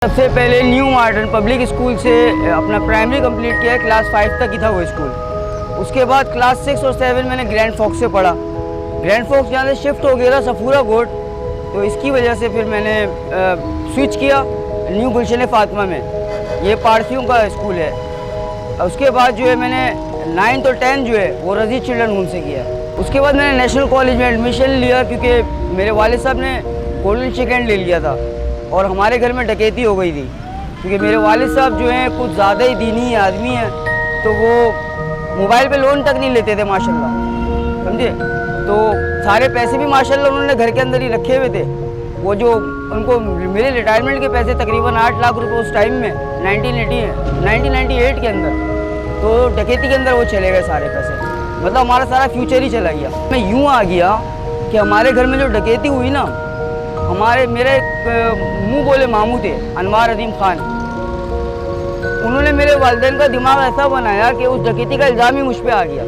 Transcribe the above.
सबसे पहले new modern public school से अपना प्राइमरी कंप्लीट किया है, क्लास 5 तक ही था वो स्कूल। उसके बाद क्लास 6 और 7 मैंने ग्रैंड फोक्स से पढ़ा। ग्रैंड फोक्स जहाँ से शिफ्ट हो गया था सफूरा कोट, तो इसकी वजह से फिर मैंने स्विच किया न्यू गुलशन फातिमा में। ये पारसियों का स्कूल है। उसके बाद जो है मैंने 9th और 10th जो है वो रज़ी चिल्ड्रन होम से किया। उसके बाद मैंने नेशनल कॉलेज में एडमिशन लिया क्योंकि मेरे वालिद साहब ने गोल्डन चिकन ले लिया था और हमारे घर में डकैती हो गई थी। क्योंकि मेरे वालिद साहब जो हैं कुछ ज़्यादा ही दीनी आदमी हैं, तो वो मोबाइल पे लोन तक नहीं लेते थे माशाल्लाह, समझे। तो सारे पैसे भी माशाल्लाह उन्होंने घर के अंदर ही रखे हुए थे। वो जो उनको मेरे रिटायरमेंट के पैसे तकरीबन 8 लाख रुपए उस टाइम में 1998 के अंदर, तो डकैती के अंदर वो चले गए सारे पैसे। मतलब हमारा सारा फ्यूचर ही चला गया। मैं यूँ आ गया कि हमारे घर में जो डकैती हुई ना, मेरे मुंह बोले मामू थे अनवार अजीम खान, उन्होंने मेरे वालिदैन का दिमाग ऐसा बनाया कि उस डकैती का इल्ज़ाम ही मुझ पे आ गया।